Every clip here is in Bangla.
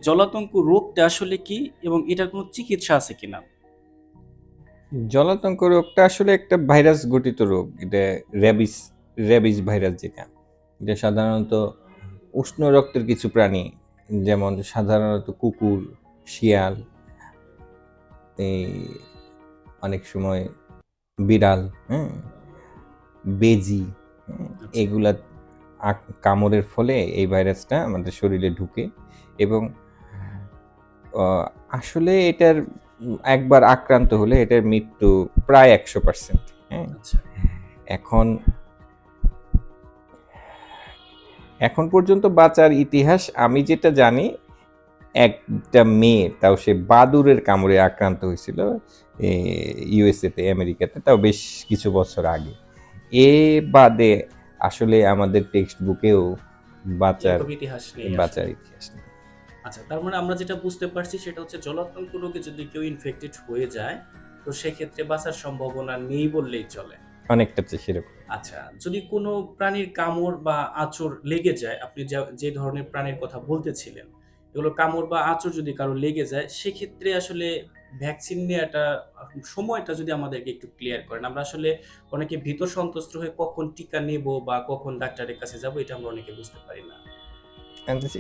জলাতঙ্ক রোগটা আসলে কি এবং এটার কোনো চিকিৎসা আছে কিনা? জলাতঙ্ক রোগটা আসলে একটা ভাইরাস ঘটিত রোগ। এটা র্যাবিস র্যাবিস ভাইরাস যেটা। এটা সাধারণত উষ্ণ রক্তের কিছু প্রাণী, যেমন সাধারণত কুকুর, শিয়াল, এই অনেক সময় বিড়াল, হ্যাঁ, বেজি, হ্যাঁ, আচ্ছা, এগুলা কামড়ের ফলে এই ভাইরাসটা আমাদের শরীরে ঢুকে এবং আসলে এটার একবার আক্রান্ত হলে এটার মৃত্যু প্রায় 100%। হ্যাঁ, আচ্ছা। এখন এখন পর্যন্ত বাঁচার ইতিহাস আমি যেটা জানি, একটা মেয়ে, তাও সে বাদুড়ের কামড়ে আক্রান্ত হয়েছিল ইউএসএতে, আমেরিকাতে, তাও বেশ কিছু বছর আগে। এ বাদে আসলে আমাদের টেক্সট বুকেও বাঁচার এরকম ইতিহাস নেই বাঁচার আসলে। ইতিহাস নেই। আচ্ছা, তার মানে আমরা যেটা বুঝতে পারছি সেটা হচ্ছে জলাতঙ্ক রোগে যদি কেউ ইনফেক্টেড হয়ে যায়, তো সেক্ষেত্রে বাঁচার সম্ভাবনা নেই বললেই চলে। অনেকটা সেরকম। আচ্ছা, যদি কোনো প্রাণীর কামড় বা আঁচড় লেগে যায়, আপনি যে ধরনের প্রাণীর কথা বলতেছিলেন, এগুলো কামড় বা আঁচড় যদি কারো লেগে যায়, সেক্ষেত্রে আসলে ভ্যাকসিন নেয়াটা সময়টা যদি আমাদেরকে একটু ক্লিয়ার করেন। আমরা আসলে অনেকে ভীত সন্ত্রস্ত হয়ে কখন টিকা নেবো বা কখন ডাক্তারের কাছে যাবো, এটা আমরা অনেকে বুঝতে পারি না।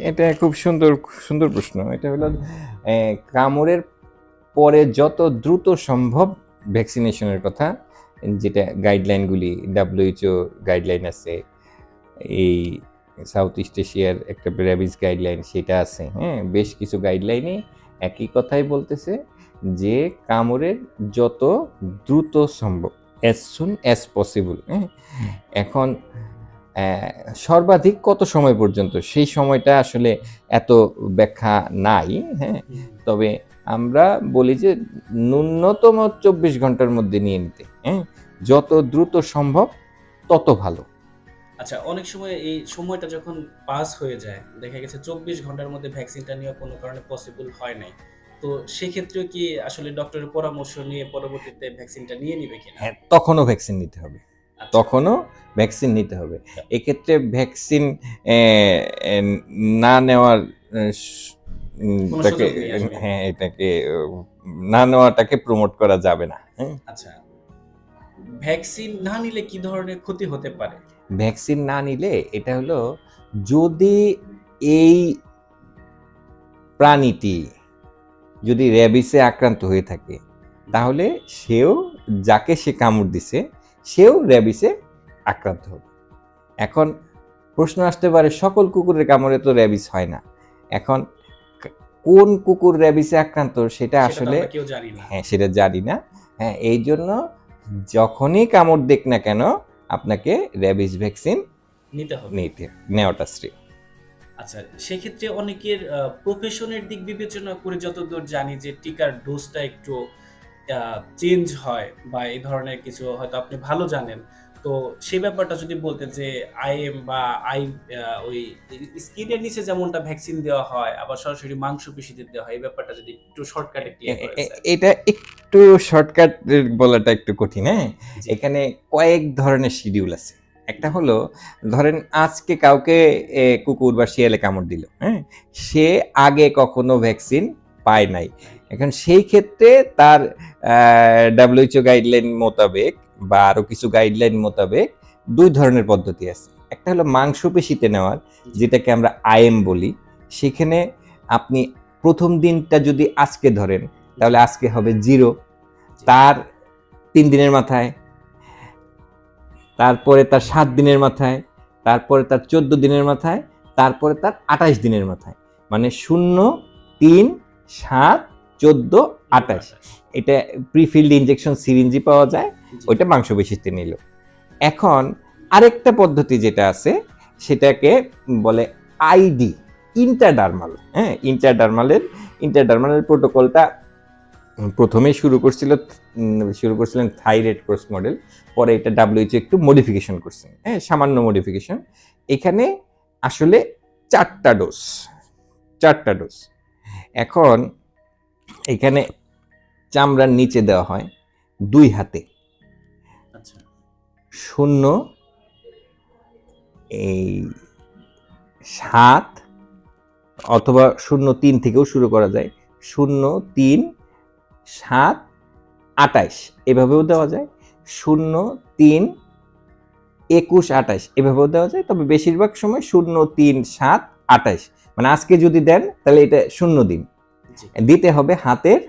এটা খুব সুন্দর সুন্দর প্রশ্ন। এটা হলো কামড়ের পরে যত দ্রুত সম্ভব ভ্যাকসিনেশনের কথা, যেটা গাইডলাইনগুলি, WHO গাইডলাইন আছে, এই সাউথ ইস্ট এশিয়ার একটা র্যাবিস গাইডলাইন সেটা আছে, হ্যাঁ, বেশ কিছু গাইডলাইনে একই কথাই বলতেছে যে কামড়ের যত দ্রুত সম্ভব, অ্যাজ সুন অ্যাজ পসিবল। হ্যাঁ, এখন সর্বাধিক কত সময় পর্যন্ত সেই সময়টা আসলে এত ব্যাখ্যা নাই। হ্যাঁ, হুম। তবে আমরা বলি যে ন্যূনতম 24 ঘন্টার মধ্যে নিয়ে নিতে, হ্যাঁ, যত দ্রুত সম্ভব তত ভালো। আচ্ছা, অনেক সময় এই সময়টা যখন পাস হয়ে যায়, দেখা গেছে ২৪ ঘন্টার মধ্যে ভ্যাকসিনটা নেওয়া কোনো কারণে পসিবল হয় নাই। তো সেক্ষেত্রেও কি আসলে ডক্টরের পরামর্শ নিয়ে পরবর্তীতে ভ্যাকসিনটা নিয়ে নিবে কিনা? হ্যাঁ, তখনও ভ্যাকসিন নিতে হবে। আচ্ছা, তখনও ভ্যাকসিন নিতে হবে। তা এক্ষেত্রে ভ্যাকসিন এ এ না নেওয়ার কোনো তাকে, সুযোগ নেই আসলে। হ্যাঁ, এটাকে না নেওয়াটাকে প্রমোট করা যাবে না। হ্যাঁ? আচ্ছা, ভ্যাকসিন না নিলে কি ধরনের ক্ষতি হতে পারে? ভ্যাকসিন না নিলে এটা হলো, যদি এই প্রাণীটি যদি র্যাবিসে আক্রান্ত হয়ে থাকে, জি। তাহলে সেও, যাকে সে কামড় দিছে, সেও র্যাবিসে আক্রান্ত হবে। এখন প্রশ্ন আসতে পারে, সকল কুকুরের কামড়ে তো র্যাবিস হয় না। এখন কোন কুকুর র্যাবিসে আক্রান্ত সেটা সেটা তো আসলে, আমরা কেউ জানি না। হ্যাঁ, সেটা জানি না। হ্যাঁ, এই জন্য যখনই কামড় দেখ না কেন, আপনাকে র্যাবিস ভ্যাকসিন নিতে হবে। নেওয়াটা শ্রেয়। আচ্ছা, সেক্ষেত্রে অনেকের প্রফেশনের দিক বিবেচনা করে যতদূর জানি যে টিকার ডোজটা একটু চেঞ্জ হয় বা এই ধরনের কিছু হয়তো আপনি ভালো জানেন। তো সেই ব্যাপারটা যদি বলতেন যে আইএম বা আই ওই স্কিনের নিচে যেমনটা ভ্যাকসিন দেওয়া হয়, আবার সরাসরি মাংসপেশিতে দেওয়া হয়, এই ব্যাপারটা যদি একটু শর্টকাটে ক্লিয়ার করেন স্যার। এটা একটু শর্টকাট বলাটা একটু কঠিন। হ্যাঁ, জি, এখানে কয়েক ধরনের শিডিউল আছে। একটা হলো, ধরেন আজকে কাউকে কুকুর বা শিয়ালে কামড় দিল, হ্যাঁ, সে আগে কখনো ভ্যাকসিন পায় নাই। নাই। এখন সেই ক্ষেত্রে তার WHO গাইডলাইন মোতাবেক বা আরো কিছু গাইডলাইন মোতাবেক দুই ধরনের পদ্ধতি আছে। একটা হলো মাংসপেশিতে নেওয়ার, জি, যেটাকে আমরা আইএম বলি। সেখানে আপনি প্রথম দিনটা যদি আজকে ধরেন, জি, তাহলে আজকে হবে 0, জি। তার 3 দিনের মাথায়, তারপরে তার 7 দিনের মাথায়, তারপরে তার 14 দিনের মাথায়, তারপরে তার 28 দিনের মাথায়। মানে 0, 3, 7, 14, এবং 28। ২৮। এটা প্রিফিল্ড ইনজেকশন সিরিঞ্জি পাওয়া যায়, জি, ওইটা মাংসপেশিতে নিল। এখন আরেকটা পদ্ধতি যেটা আছে, সেটাকে বলে আইডি, ইন্টারডার্মাল। হ্যাঁ, ইন্টারডার্মালের প্রোটোকলটা প্রথমেই শুরু করছিলেন থাই রেড ক্রস মডেল, পরে এটা WHO একটু মডিফিকেশন করছেন, হ্যাঁ, সামান্য মডিফিকেশন। এখানে আসলে 4টা ডোজ, 4টা ডোজ। এখন এখানে চামড়ার নিচে দেওয়া হয় 2 হাতে, আচ্ছা, 0, এই 7, অথবা 0-3 থেকেও শুরু করা যায়, 0-3, 7, 28 এভাবেও দেওয়া যায়, 0-3, 21, 28 এভাবেও দেওয়া যায়। তবে বেশিরভাগ সময় 0-3, 7, 28, মানে আজকে যদি দেন তাহলে এটা 0 দিন জি দিতে হবে হাতের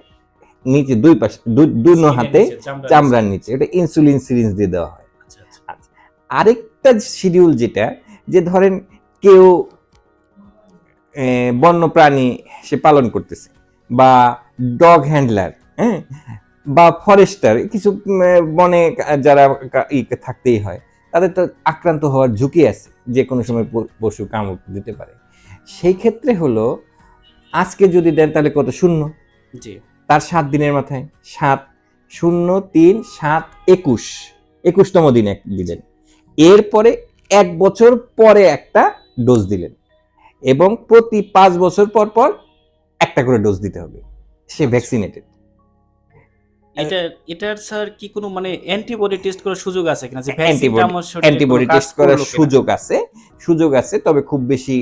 নিচে, দুই পাশে, দুনো স্কিনের হাতে, নিচে চামড়ার চামড়ার নিচে। নিচে। এটা ইনসুলিন সিরিঞ্জ দিয়ে দেওয়া হয়। আচ্ছা আচ্ছা আচ্ছা, আরেকটা শিডিউল যেটা, যে ধরেন কেউ বন্য প্রাণী সে পালন করতেছে, বা ডগ হ্যান্ডলার, হ্যাঁ, বা ফরেস্টার, কিছু বনে যারা থাকতেই হয়, তাদের তো আক্রান্ত হওয়ার ঝুঁকি আছে, যে কোনো সময় পশু কামড় দিতে পারে। সেই ক্ষেত্রে হলো আজকে যদি দেন তাহলে কত, 0, জি তার 7 দিনের মাথায় 7, 0-3, 7, 21, 21তম দিনে দিলেন। এরপরে 1 বছর পরে একটা ডোজ দিলেন, এবং প্রতি 5 বছর পর পর একটা করে ডোজ দিতে হবে, সে আচ্ছা। ভ্যাকসিনেটেড। এটার স্যার কি কোনো মানে অ্যান্টিবডি টেস্ট করার সুযোগ আছে কিনা, যে ভ্যাকসিনটা অ্যান্টিবডি আমার শরীরে কোনো অ্যান্টিবডি কাজ টেস্ট করার করলো কিনা? সুযোগ আছে, তবে খুব বেশি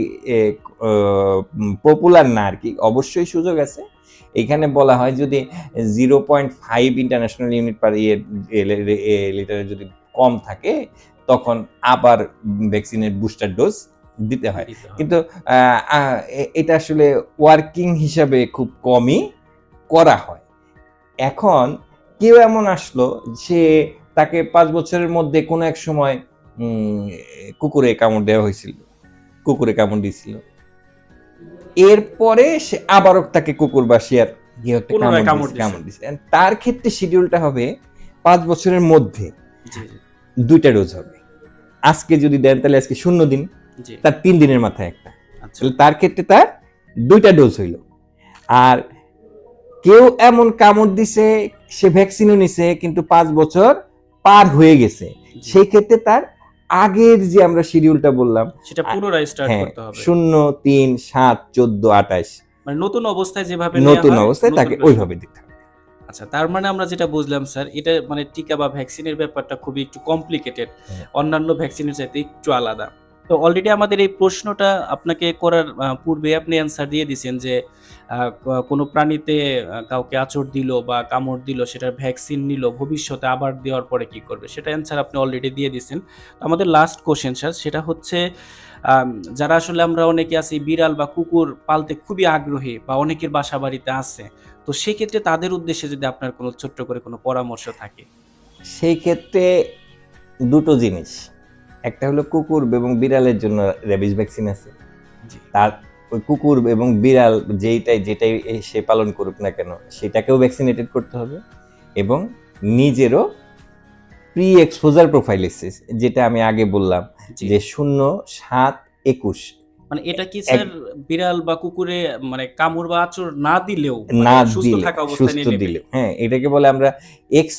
পপুলার না আর কি। অবশ্যই সুযোগ আছে। এখানে বলা হয় যদি 0.5 ইন্টারন্যাশনাল ইউনিট পার লিটারে যদি কম থাকে, তখন আবার ভ্যাকসিনের বুস্টার ডোজ দিতে হয়। দিতে হবে। কিন্তু এটা আসলে ওয়ার্কিং হিসাবে খুব কমই করা হয়। এখন কেউ এমন আসলো, সে তাকে 5 বছরের মধ্যে কোনো এক সময় কুকুরে কামড় দেওয়া হয়েছিল, কুকুরে কামড় দিয়েছিল, এরপরে সে আবারও তাকে কুকুর বা শিয়ার পুনরায় কামড় দিছে। কামড় দিচ্ছে, তার ক্ষেত্রে শিডিউলটা হবে 5 বছরের মধ্যে জি জি 2টা ডোজ হবে। আজকে যদি দেন তাহলে আজকে 0 দিন, জি তার 3 দিনের মাথায় একটা, আচ্ছা তাহলে তার ক্ষেত্রে তার 2টা ডোজ হইল। আর কেউ এমন কামড় দিছে, সে ভ্যাকসিনও নিছে, কিন্তু 5 বছর পার হয়ে গেছে, জি সেই ক্ষেত্রে তার আগের যে আমরা শিডিউলটা বললাম, সেটা পুনরায় স্টার্ট হ্যাঁ, করতে হবে। 0-3, 7, 14, 28 মানে নতুন অবস্থায় যেভাবে নেওয়া নতুন হয় অবস্থায় নতুন তাকে করে ওইভাবে দিতে হবে। আচ্ছা, তার মানে আমরা যেটা বুঝলাম স্যার, এটা মানে টিকা বা ভ্যাকসিনের ব্যাপারটা খুবই একটু কমপ্লিকেটেড। হ্যাঁ। অন্যান্য ভ্যাকসিনের চাইতে একটু আলাদা। তো অলরেডি আমাদের এই প্রশ্নটা আপনাকে করার পূর্বে আপনি অ্যান্সার দিয়ে দিছেন যে কোনো প্রাণীতে কাউকে আঁচড় দিল বা কামড় দিল, সেটার ভ্যাকসিন নিল, ভবিষ্যতে আবার দেওয়ার পরে কি করবে? সেটার অ্যান্সার আপনি অলরেডি দিয়ে দিছেন। তো আমাদের লাস্ট কোয়েশ্চেন স্যার, সেটা হচ্ছে আম যারা আসলে আমরা অনেকে আছি বিড়াল বা কুকুর পালতে খুবই আগ্রহী বা অনেকের বাসা-বাড়িতে আছে। তো সেক্ষেত্রে তাদের উদ্দেশ্যে যদি আপনার কোনো ছোট্ট করে কোনো পরামর্শ থাকে? সেই ক্ষেত্রে দুটো জিনিস, একটা হলো কুকুর এবং বিড়ালের জন্য রেবিস ভ্যাকসিন আছে। জি, তার ওই কুকুর এবং বিড়াল যেটাই সে পালন করুক না কেন, সেটাকেও ভ্যাকসিনেটেড করতে হবে, এবং নিজেরও প্রি এক্সপোজার প্রোফাইলিসিস, যেটা আমি আগে বললাম, জি। যে 0, 7, 21 মানে এটা কি স্যার বিড়াল বা কুকুরে মানে কামড় বা আঁচড় না দিলেও মানে না সুস্থ দিলে, থাকা অবস্থায় সুস্থ নিয়ে নেবে? দিলে, হ্যাঁ, এটাকে বলে আমরা এক্স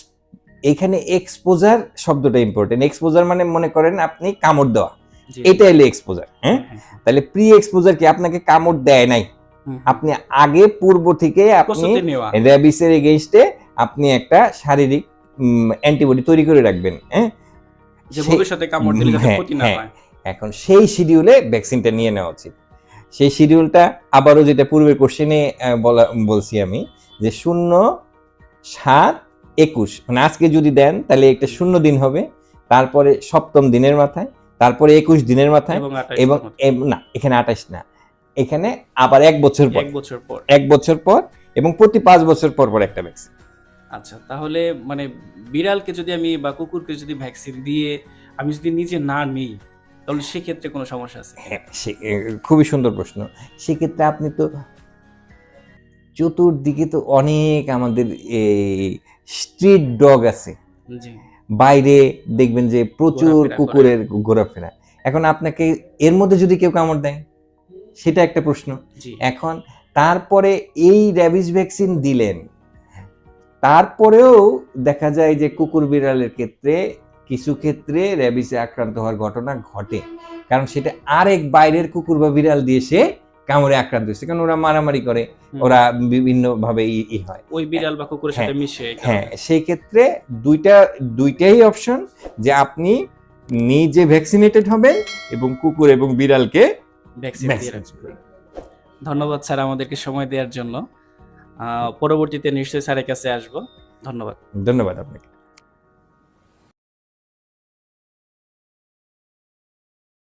এখানে এক্সপোজার শব্দটা ইম্পর্টেন্ট। এক্সপোজার মানে মনে করেন আপনি কামড় দেওয়া, জি, এটা হলো এক্সপোজার। হ্যাঁ, হ্যাঁ, হ্যাঁ, হ্যাঁ। তাহলে প্রি এক্সপোজার কি, আপনাকে কামড় দেয় নাই, হুম, হুম। আপনি আগে পূর্ব থেকে আপনি প্রস্তুতি নেওয়া। র্যাবিসের এগেইনস্টে আপনি একটা শারীরিক অ্যান্টিবডি তৈরি করে রাখবেন। হ্যাঁ, যে ভবিষ্যতে কামড় দিলে যাতে হ্যাঁ ক্ষতি না হ্যাঁ, হয়। এখন সেই শিডিউলে ভ্যাকসিনটা নিয়ে নেওয়া উচিত। সেই শিডিউলটা আবারও যেটা পূর্বের কোশ্চেনে বলছি আমি, যে 0, 7, 21, মানে আজকে যদি দেন তাহলে একটা 0 দিন হবে, তারপরে 7ম দিনের মাথায়, তারপরে 21 দিনের মাথায়, এবং ২৮ এবং দিন মতো। না, এখানে 28 না, এখানে আবার 1 বছর পর, ১ বছর পর। 1 বছর পর, এবং প্রতি 5 বছর পর পর একটা ভ্যাকসিন। আচ্ছা, তাহলে মানে বিড়ালকে যদি আমি বা কুকুরকে যদি ভ্যাকসিন দিয়ে আমি যদি নিজে না নেই, তাহলে সেক্ষেত্রে কোনো সমস্যা আছে কিনা? হ্যাঁ, খুবই সুন্দর প্রশ্ন। সেক্ষেত্রে আপনি তো চতুর্দিকে তো অনেক আমাদের এই স্ট্রিট ডগ আছে, জি, বাইরে দেখবেন যে প্রচুর ঘোরাফেরা করে। কুকুরের ঘোরাফেরা। এখন আপনাকে এর মধ্যে যদি কেউ কামড় দেয়, সেটা একটা প্রশ্ন। জি, এখন তারপরে এই র্যাবিস ভ্যাকসিন দিলেন, তারপরেও দেখা যায় যে কুকুর বিড়ালের ক্ষেত্রে কিছু ক্ষেত্রে র্যাবিসে আক্রান্ত হওয়ার ঘটনা ঘটে, কারণ সেটা আরেক বাইরের কুকুর বা বিড়াল দিয়ে সে কামড়ে আক্রান্ত হচ্ছে, কারণ ওরা মারামারি করে, হুম। ওরা বিভিন্ন ভাবে হয়। ওই বিড়াল বা কুকুরের হ্যাঁ, সাথে মিশে এই হ্যাঁ, কারণে। সেই ক্ষেত্রে দুইটাই অপশন, যে আপনি নিজে ভ্যাকসিনেটেড হবেন এবং কুকুর এবং বিড়ালকে ভ্যাকসিন দিয়ে ভ্যাকসিন রাখবে। ধন্যবাদ স্যার আমাদেরকে সময় দেওয়ার জন্য। পরবর্তীতে নিশ্চয়ই স্যারের কাছে আসবো। ধন্যবাদ। ধন্যবাদ আপনাকে।